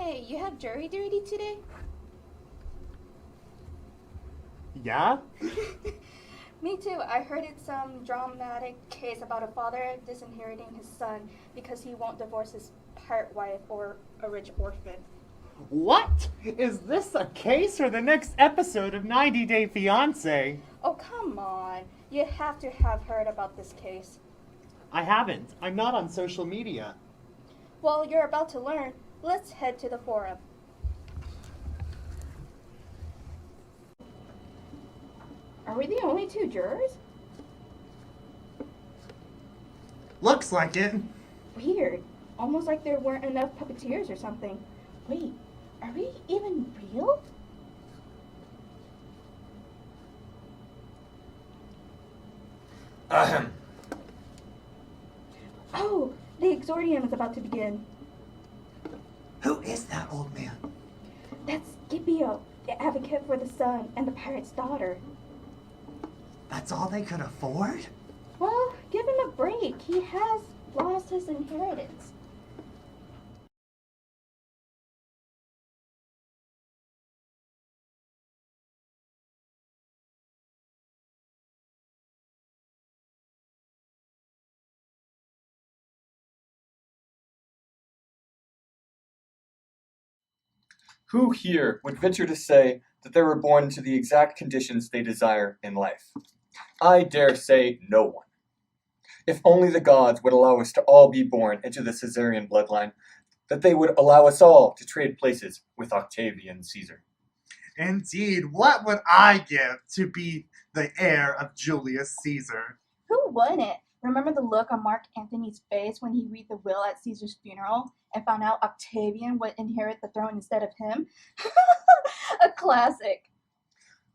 Hey, you have jury duty today? Yeah? Me too. I heard it's some dramatic case about a father disinheriting his son because he won't divorce his pirate wife or a rich orphan. What? Is this a case for the next episode of 90 Day Fiancé? Oh, come on. You have to have heard about this case. I haven't. I'm not on social media. Well, you're about to learn. Let's head to the forum. Are we the only two jurors? Looks like it. Weird. Almost like there weren't enough puppeteers or something. Wait, are we even real? Ahem. Oh, the exordium is about to begin. Who is that old man? That's Scipio, the advocate for the son and the pirate's daughter. That's all they could afford? Well, give him a break. He has lost his inheritance. Who here would venture to say that they were born into the exact conditions they desire in life? I dare say no one. If only the gods would allow us to all be born into the Caesarian bloodline, that they would allow us all to trade places with Octavian Caesar. Indeed, what would I give to be the heir of Julius Caesar? Who wouldn't? Remember the look on Mark Antony's face when he read the will at Caesar's funeral and found out Octavian would inherit the throne instead of him? A classic.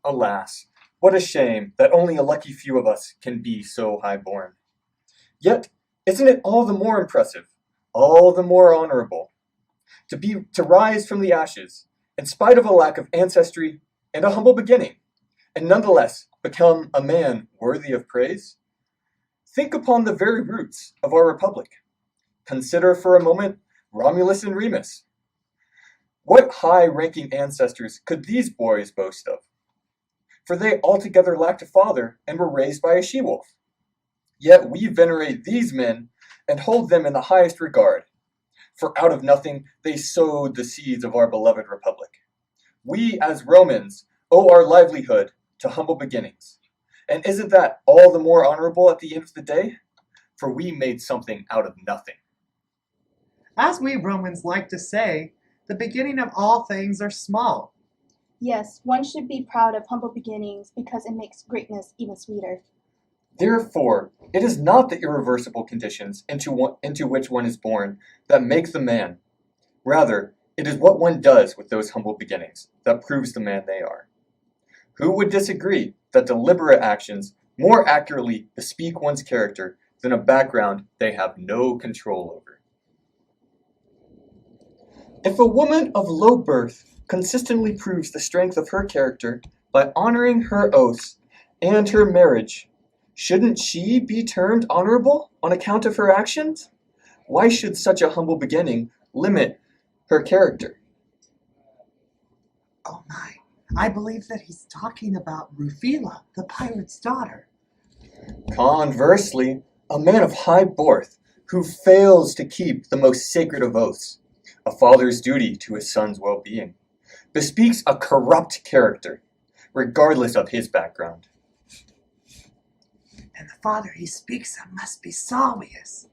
Alas, what a shame that only a lucky few of us can be so high-born. Yet, isn't it all the more impressive, all the more honorable, to rise from the ashes, in spite of a lack of ancestry and a humble beginning, and nonetheless become a man worthy of praise? Think upon the very roots of our republic. Consider for a moment Romulus and Remus. What high-ranking ancestors could these boys boast of? For they altogether lacked a father and were raised by a she-wolf. Yet we venerate these men and hold them in the highest regard, for out of nothing they sowed the seeds of our beloved republic. We, as Romans, owe our livelihood to humble beginnings. And isn't that all the more honorable at the end of the day? For we made something out of nothing. As we Romans like to say, the beginning of all things are small. Yes, one should be proud of humble beginnings because it makes greatness even sweeter. Therefore, it is not the irreversible conditions into which one is born that make the man. Rather, it is what one does with those humble beginnings that proves the man they are. Who would disagree that deliberate actions more accurately bespeak one's character than a background they have no control over? If a woman of low birth consistently proves the strength of her character by honoring her oaths and her marriage, shouldn't she be termed honorable on account of her actions? Why should such a humble beginning limit her character? Oh my, I believe that he's talking about Rufila, the pirate's daughter. Conversely, a man of high birth who fails to keep the most sacred of oaths, a father's duty to his son's well-being, bespeaks a corrupt character, regardless of his background. And the father he speaks of must be Salvius.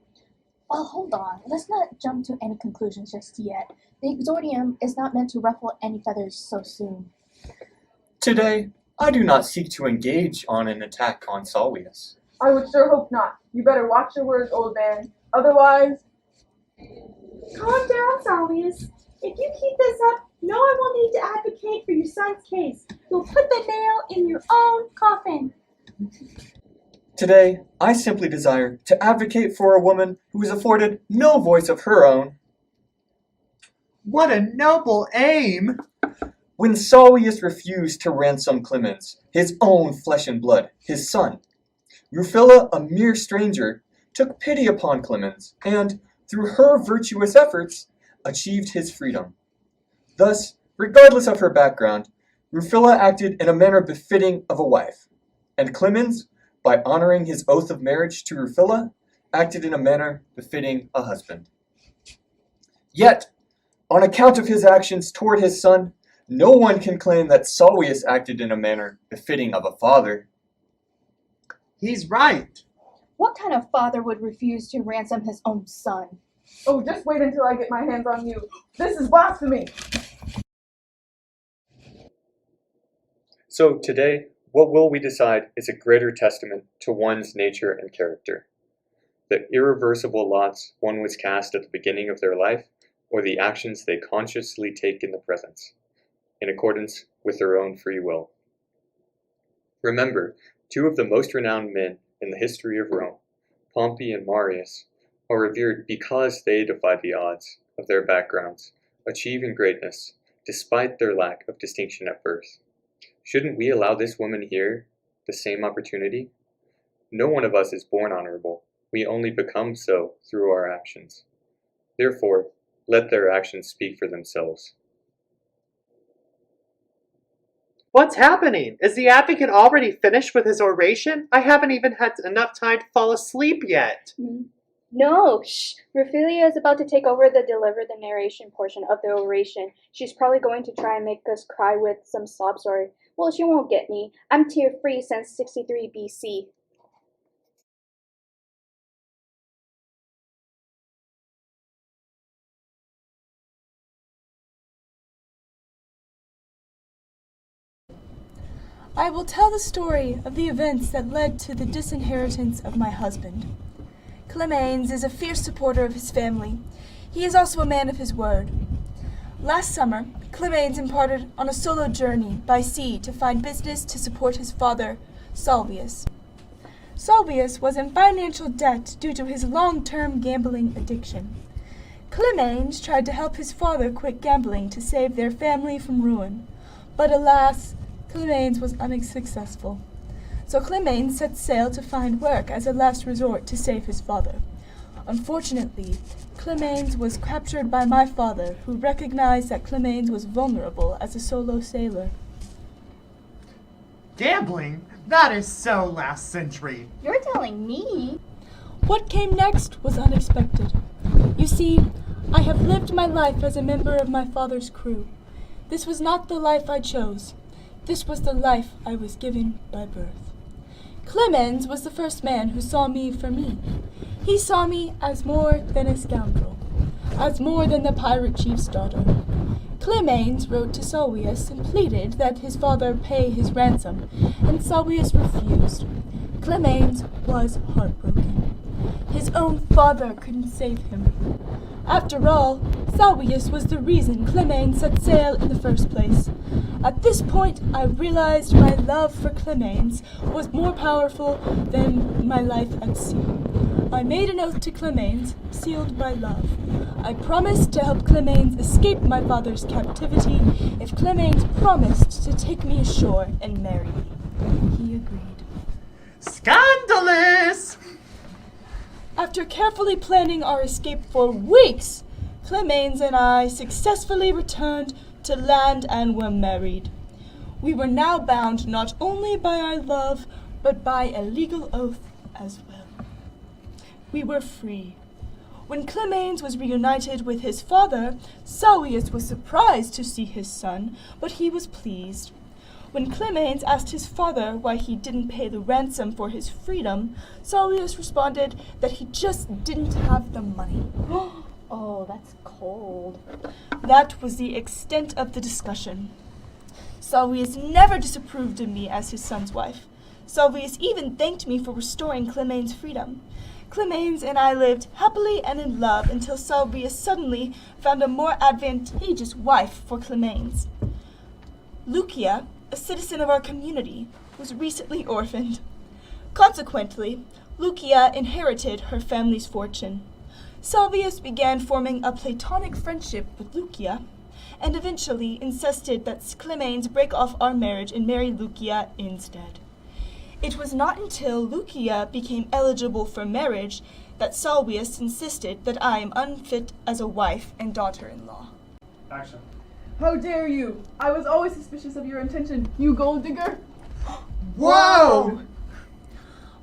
Well, hold on. Let's not jump to any conclusions just yet. The exordium is not meant to ruffle any feathers so soon. Today, I do not seek to engage on an attack on Salvius. I would sure hope not. You better watch your words, old man. Otherwise... Calm down, Salvius. If you keep this up, no one will need to advocate for your son's case. You'll put the nail in your own coffin. Today, I simply desire to advocate for a woman who is afforded no voice of her own. What a noble aim! When Salvius refused to ransom Clemens, his own flesh and blood, his son, Rufila, a mere stranger, took pity upon Clemens and, through her virtuous efforts, achieved his freedom. Thus, regardless of her background, Rufilla acted in a manner befitting of a wife, and Clemens, by honoring his oath of marriage to Rufilla, acted in a manner befitting a husband. Yet, on account of his actions toward his son, no one can claim that Salvius acted in a manner befitting of a father. He's right. What kind of father would refuse to ransom his own son? Oh, just wait until I get my hands on you. This is blasphemy. So today, what will we decide is a greater testament to one's nature and character? The irreversible lots one was cast at the beginning of their life, or the actions they consciously take in the present, in accordance with their own free will. Remember, two of the most renowned men in the history of Rome, Pompey and Marius, are revered because they defied the odds of their backgrounds, achieving greatness despite their lack of distinction at birth. Shouldn't we allow this woman here the same opportunity? No one of us is born honorable. We only become so through our actions. Therefore, let their actions speak for themselves. What's happening? Is the advocate already finished with his oration? I haven't even had enough time to fall asleep yet. No, shh. Raphaelia is about to take over the deliver the narration portion of the oration. She's probably going to try and make us cry with some sob story. Well, she won't get me. I'm tear-free since 63 BC. I will tell the story of the events that led to the disinheritance of my husband. Clemens is a fierce supporter of his family. He is also a man of his word. Last summer, Clemens embarked on a solo journey by sea to find business to support his father, Salvius. Salvius was in financial debt due to his long-term gambling addiction. Clemens tried to help his father quit gambling to save their family from ruin, but alas, Clemens was unsuccessful. So Clemens set sail to find work as a last resort to save his father. Unfortunately, Clemens was captured by my father, who recognized that Clemens was vulnerable as a solo sailor. Gambling? That is so last century. You're telling me? What came next was unexpected. You see, I have lived my life as a member of my father's crew. This was not the life I chose. This was the life I was given by birth. Clemens was the first man who saw me for me. He saw me as more than a scoundrel, as more than the pirate chief's daughter. Clemens wrote to Salvius and pleaded that his father pay his ransom, and Salvius refused. Clemens was heartbroken. His own father couldn't save him. After all, Salvius was the reason Clemens set sail in the first place. At this point, I realized my love for Clemens was more powerful than my life at sea. I made an oath to Clemens, sealed by love. I promised to help Clemens escape my father's captivity if Clemens promised to take me ashore and marry me. He agreed. Scandalous! After carefully planning our escape for weeks, Clemens and I successfully returned to land and were married. We were now bound not only by our love, but by a legal oath as well. We were free. When Clemens was reunited with his father, Salvius was surprised to see his son, but he was pleased. When Clemens asked his father why he didn't pay the ransom for his freedom, Salvius responded that he just didn't have the money. Oh, that's cold. That was the extent of the discussion. Salvius never disapproved of me as his son's wife. Salvius even thanked me for restoring Clemens' freedom. Clemens and I lived happily and in love until Salvius suddenly found a more advantageous wife for Clemens. Lucia, a citizen of our community, was recently orphaned. Consequently, Lucia inherited her family's fortune. Salvius began forming a platonic friendship with Lucia, and eventually insisted that Clemens break off our marriage and marry Lucia instead. It was not until Lucia became eligible for marriage that Salvius insisted that I am unfit as a wife and daughter-in-law. Action. How dare you? I was always suspicious of your intention, you gold digger. Whoa!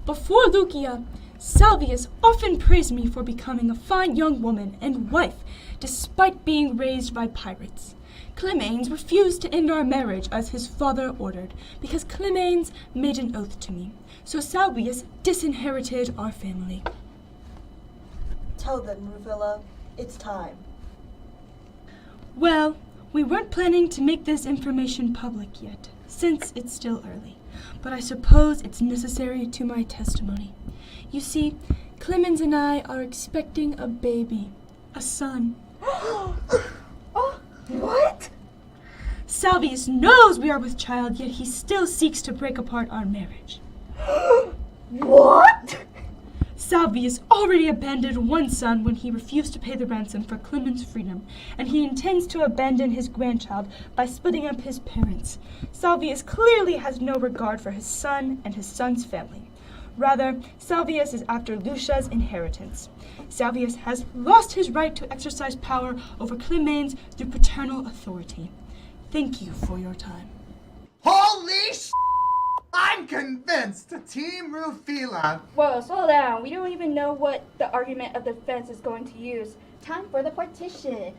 Before Lucia, Salvius often praised me for becoming a fine young woman and wife, despite being raised by pirates. Clemens refused to end our marriage as his father ordered, because Clemens made an oath to me. So Salvius disinherited our family. Tell them, Rufilla. It's time. Well, we weren't planning to make this information public yet, since it's still early. But I suppose it's necessary to my testimony. You see, Clemens and I are expecting a baby, a son. What? Salvius knows we are with child, yet he still seeks to break apart our marriage. What? Salvius already abandoned one son when he refused to pay the ransom for Clemens' freedom, and he intends to abandon his grandchild by splitting up his parents. Salvius clearly has no regard for his son and his son's family. Rather, Salvius is after Lucia's inheritance. Salvius has lost his right to exercise power over Clemens through paternal authority. Thank you for your time. Holy sh! I'm convinced Team Rufila. Whoa, slow down. We don't even know what the argument of defense is going to use. Time for the partition.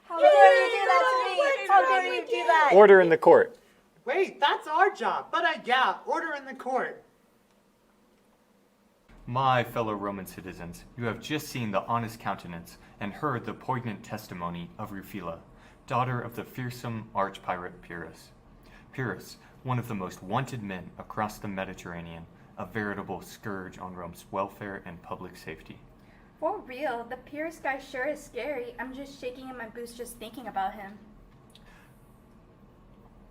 How dare you do that to me? How dare you do that? Order in the court. Wait, that's our job. But yeah, order in the court. My fellow Roman citizens, you have just seen the honest countenance and heard the poignant testimony of Rufila, daughter of the fearsome archpirate Pyrrhus. Pyrrhus, one of the most wanted men across the Mediterranean, a veritable scourge on Rome's welfare and public safety. For real, the Pierce guy sure is scary. I'm just shaking in my boots just thinking about him.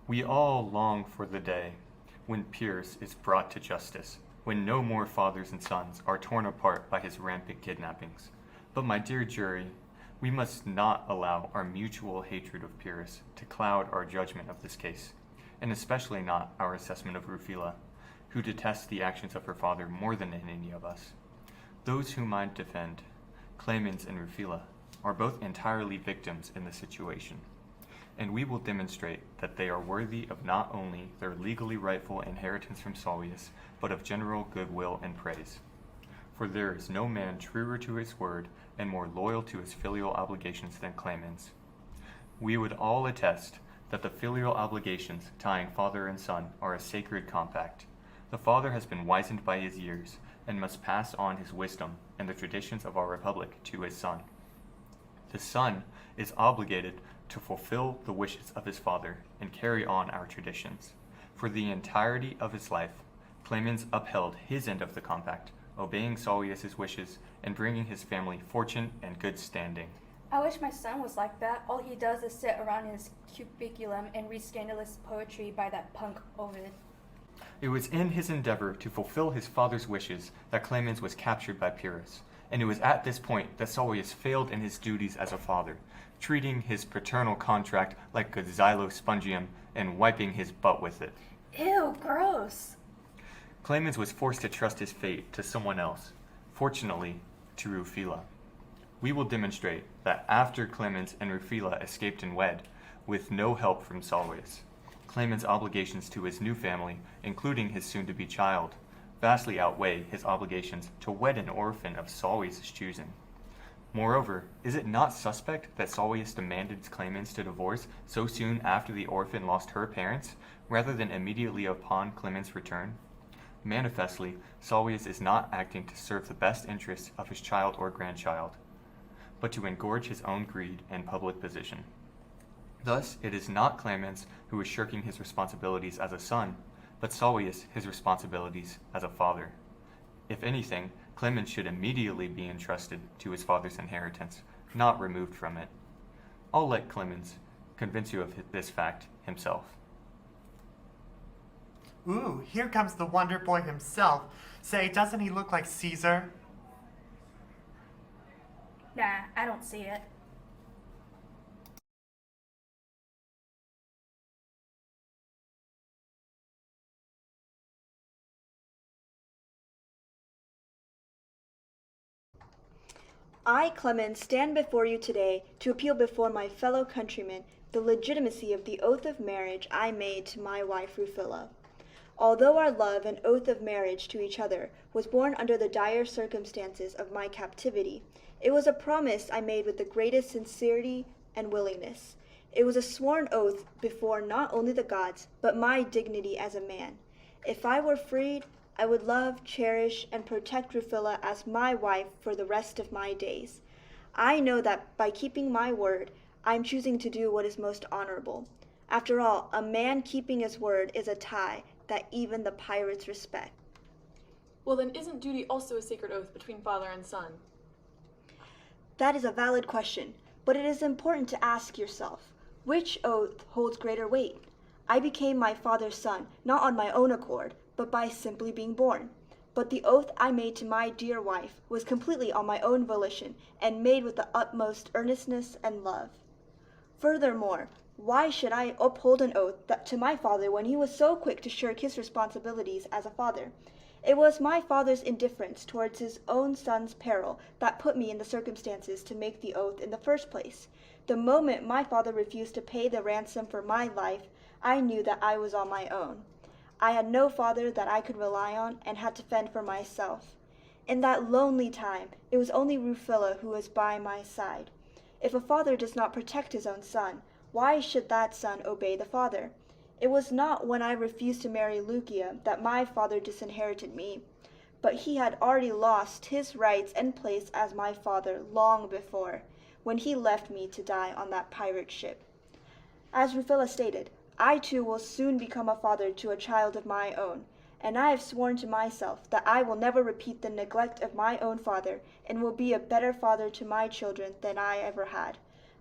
We all long for the day when Pyrrhus is brought to justice, when no more fathers and sons are torn apart by his rampant kidnappings. But my dear jury, we must not allow our mutual hatred of Pyrrhus to cloud our judgment of this case, and especially not our assessment of Rufila, who detests the actions of her father more than any of us. Those whom I defend, Clemens and Rufila, are both entirely victims in the situation, and we will demonstrate that they are worthy of not only their legally rightful inheritance from Salvius, but of general goodwill and praise. For there is no man truer to his word and more loyal to his filial obligations than Clemens. We would all attest that the filial obligations tying father and son are a sacred compact. The father has been wizened by his years and must pass on his wisdom and the traditions of our republic to his son. The son is obligated to fulfill the wishes of his father and carry on our traditions. For the entirety of his life, Clemens upheld his end of the compact, obeying Salvius's wishes and bringing his family fortune and good standing. I wish my son was like that. All he does is sit around in his cubiculum and read scandalous poetry by that punk Ovid. It was in his endeavor to fulfill his father's wishes that Clemens was captured by Pyrrhus, and it was at this point that Salvius failed in his duties as a father, treating his paternal contract like a xylospongium and wiping his butt with it. Ew, gross. Clemens was forced to trust his fate to someone else, fortunately to Rufila. We will demonstrate that after Clemens and Rufila escaped and wed, with no help from Salvius, Clemens' obligations to his new family, including his soon-to-be child, vastly outweigh his obligations to wed an orphan of Salvius' choosing. Moreover, is it not suspect that Salvius demanded Clemens to divorce so soon after the orphan lost her parents, rather than immediately upon Clemens' return? Manifestly, Salvius is not acting to serve the best interests of his child or grandchild, but to engorge his own greed and public position. Thus, it is not Clemens who is shirking his responsibilities as a son, but Salvius his responsibilities as a father. If anything, Clemens should immediately be entrusted to his father's inheritance, not removed from it. I'll let Clemens convince you of this fact himself. Ooh, here comes the Wonder Boy himself. Say, doesn't he look like Caesar? Nah, I don't see it. I, Clemens, stand before you today to appeal before my fellow countrymen the legitimacy of the oath of marriage I made to my wife Rufilla. Although our love and oath of marriage to each other was born under the dire circumstances of my captivity, it was a promise I made with the greatest sincerity and willingness. It was a sworn oath before not only the gods, but my dignity as a man. If I were freed, I would love, cherish, and protect Rufilla as my wife for the rest of my days. I know that by keeping my word, I am choosing to do what is most honorable. After all, a man keeping his word is a tie that even the pirates respect. Well, then isn't duty also a sacred oath between father and son? That is a valid question, but it is important to ask yourself, which oath holds greater weight? I became my father's son, not on my own accord, but by simply being born. But the oath I made to my dear wife was completely on my own volition and made with the utmost earnestness and love. Furthermore, why should I uphold an oath to my father when he was so quick to shirk his responsibilities as a father? It was my father's indifference towards his own son's peril that put me in the circumstances to make the oath in the first place. The moment my father refused to pay the ransom for my life, I knew that I was on my own. I had no father that I could rely on and had to fend for myself. In that lonely time, it was only Rufilla who was by my side. If a father does not protect his own son, why should that son obey the father? It was not when I refused to marry Lucia that my father disinherited me, but he had already lost his rights and place as my father long before, when he left me to die on that pirate ship. As Rufilla stated, I too will soon become a father to a child of my own, and I have sworn to myself that I will never repeat the neglect of my own father and will be a better father to my children than I ever had.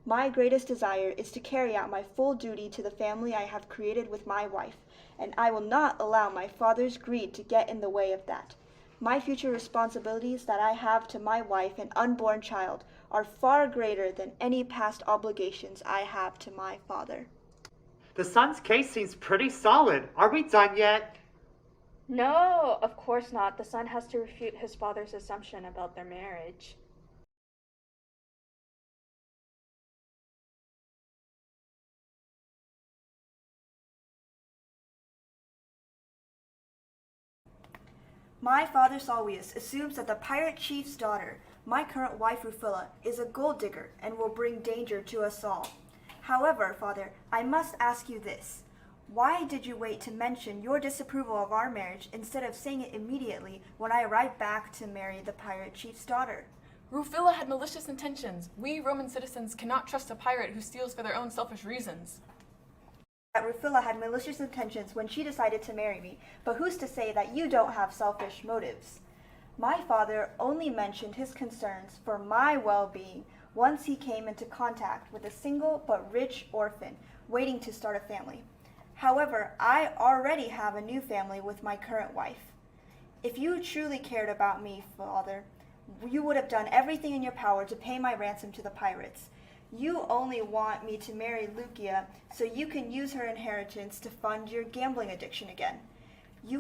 My greatest desire is to carry out my full duty to the family I have created with my wife, and I will not allow my father's greed to get in the way of that. My future responsibilities that I have to my wife and unborn child are far greater than any past obligations I have to my father. The son's case seems pretty solid. Are we done yet? No, of course not. The son has to refute his father's assumption about their marriage. My father Salvius assumes that the pirate chief's daughter, my current wife Rufilla, is a gold digger and will bring danger to us all. However, father, I must ask you this. Why did you wait to mention your disapproval of our marriage instead of saying it immediately when I arrived back to marry the pirate chief's daughter? Rufilla had malicious intentions. We Roman citizens cannot trust a pirate who steals for their own selfish reasons. That Rufilla had malicious intentions when she decided to marry me, but who's to say that you don't have selfish motives? My father only mentioned his concerns for my well-being once he came into contact with a single but rich orphan waiting to start a family. However, I already have a new family with my current wife. If you truly cared about me, father, you would have done everything in your power to pay my ransom to the pirates. You only want me to marry Lucia so you can use her inheritance to fund your gambling addiction again. You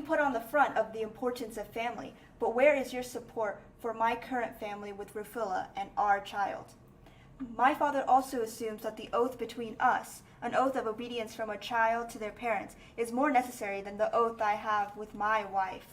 put on the front of the importance of family, but where is your support for my current family with Rufilla and our child? My father also assumes that the oath between us, an oath of obedience from a child to their parents, is more necessary than the oath I have with my wife.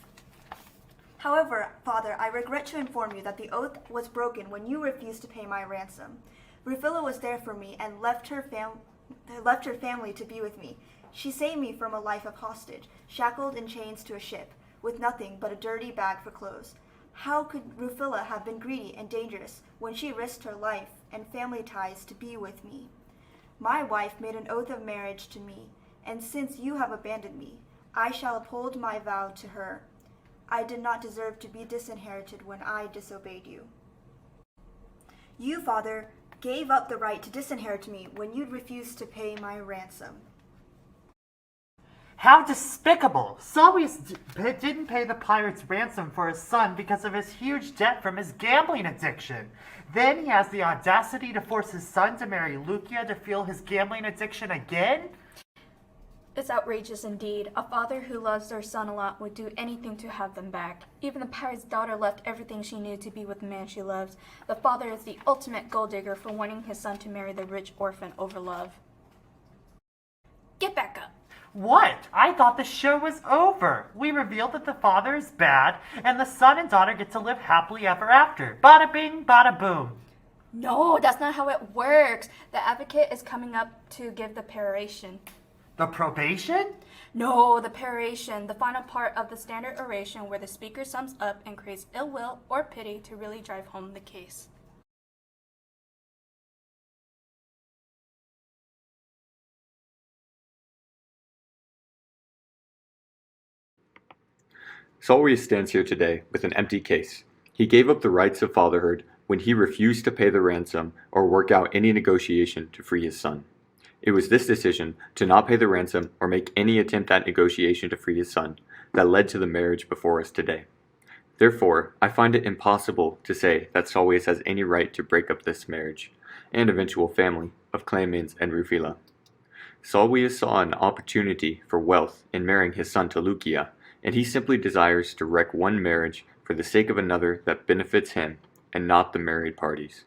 However, father, I regret to inform you that the oath was broken when you refused to pay my ransom. Rufilla was there for me and left her family to be with me. She saved me from a life of hostage, shackled in chains to a ship, with nothing but a dirty bag for clothes. How could Rufilla have been greedy and dangerous when she risked her life and family ties to be with me? My wife made an oath of marriage to me, and since you have abandoned me, I shall uphold my vow to her. I did not deserve to be disinherited when I disobeyed you. You, father, gave up the right to disinherit me when you refused to pay my ransom. How despicable! Salvius didn't pay the pirate's ransom for his son because of his huge debt from his gambling addiction. Then he has the audacity to force his son to marry Lucia to fuel his gambling addiction again? It's outrageous indeed. A father who loves their son a lot would do anything to have them back. Even the pirate's daughter left everything she knew to be with the man she loves. The father is the ultimate gold digger for wanting his son to marry the rich orphan over love. Get back up. What? I thought the show was over. We revealed that the father is bad, and the son and daughter get to live happily ever after. Bada bing, bada boom. No, that's not how it works. The advocate is coming up to give the peroration. The probation? No, the peroration, the final part of the standard oration where the speaker sums up and creates ill will or pity to really drive home the case. Solway stands here today with an empty case. He gave up the rights of fatherhood when he refused to pay the ransom or work out any negotiation to free his son. It was this decision to not pay the ransom or make any attempt at negotiation to free his son that led to the marriage before us today. Therefore, I find it impossible to say that Solway has any right to break up this marriage and eventual family of Clemens and Rufila. Solway saw an opportunity for wealth in marrying his son to Lucia, and he simply desires to wreck one marriage for the sake of another that benefits him and not the married parties.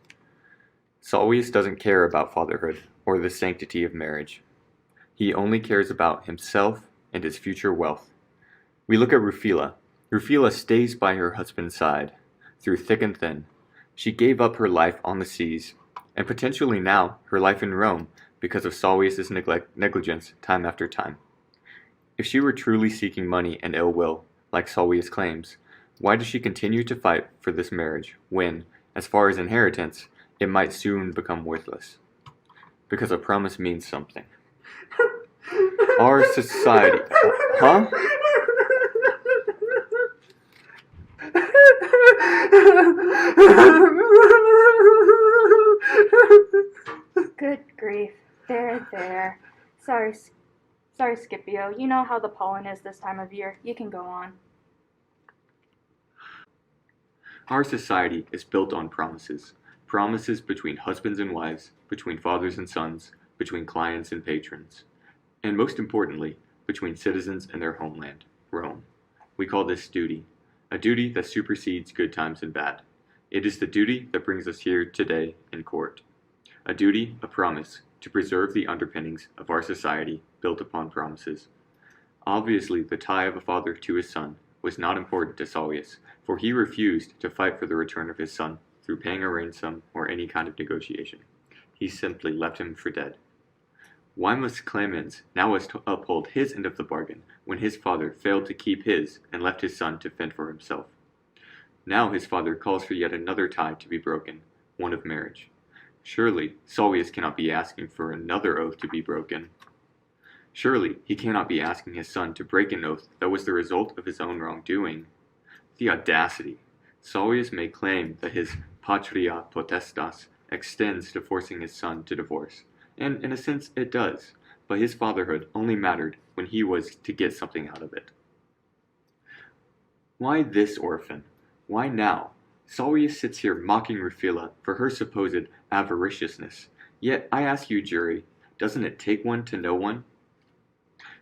Solway doesn't care about fatherhood or the sanctity of marriage. He only cares about himself and his future wealth. We look at Rufila. Rufila stays by her husband's side through thick and thin. She gave up her life on the seas, and potentially now her life in Rome because of Solway's negligence time after time. If she were truly seeking money and ill will, like Solway claims, why does she continue to fight for this marriage when, as far as inheritance, it might soon become worthless? Because a promise means something. Our society... Huh? Good grief. There. Sorry, Scipio. You know how the pollen is this time of year. You can go on. Our society is built on promises. Promises between husbands and wives, between fathers and sons, between clients and patrons. And most importantly, between citizens and their homeland, Rome. We call this duty. A duty that supersedes good times and bad. It is the duty that brings us here today in court. A duty, a promise, to preserve the underpinnings of our society built upon promises. Obviously, the tie of a father to his son was not important to Solway, for he refused to fight for the return of his son through paying a ransom or any kind of negotiation. He simply left him for dead. Why must Clemens now uphold his end of the bargain when his father failed to keep his and left his son to fend for himself? Now his father calls for yet another tie to be broken, one of marriage. Surely, Solway cannot be asking for another oath to be broken. Surely, he cannot be asking his son to break an oath that was the result of his own wrongdoing. The audacity! Solway may claim that his patria potestas extends to forcing his son to divorce, and in a sense it does, but his fatherhood only mattered when he was to get something out of it. Why this orphan? Why now? Solway sits here mocking Rufila for her supposed avariciousness. Yet, I ask you, jury, doesn't it take one to know one?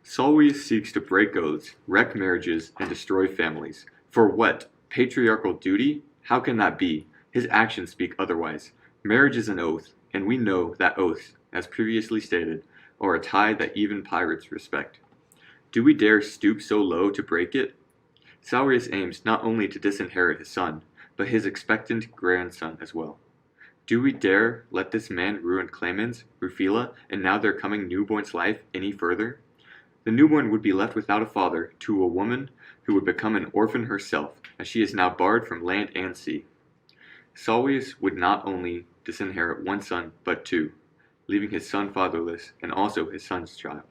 Solway seeks to break oaths, wreck marriages, and destroy families. For what? Patriarchal duty? How can that be? His actions speak otherwise. Marriage is an oath, and we know that oaths, as previously stated, are a tie that even pirates respect. Do we dare stoop so low to break it? Solway aims not only to disinherit his son, but his expectant grandson as well. Do we dare let this man ruin Clemens, Rufila, and now their coming newborn's life any further? The newborn would be left without a father to a woman who would become an orphan herself, as she is now barred from land and sea. Solway would not only disinherit one son, but two, leaving his son fatherless and also his son's child.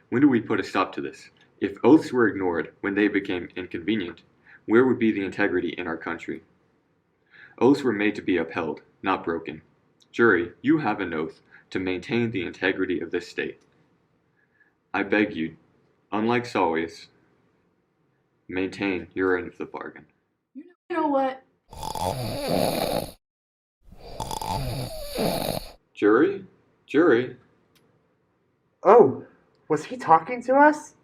When do we put a stop to this? If oaths were ignored when they became inconvenient, where would be the integrity in our country? Oaths were made to be upheld, not broken. Jury, you have an oath to maintain the integrity of this state. I beg you, unlike Solway, maintain your end of the bargain. You know what? Jury? Jury? Oh, Was he talking to us?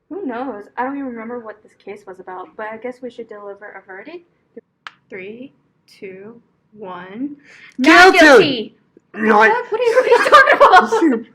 Who knows? I don't even remember what this case was about, but I guess we should deliver a verdict. 3, 2, 1. Not Guilty! guilty! You're like, What are you talking about?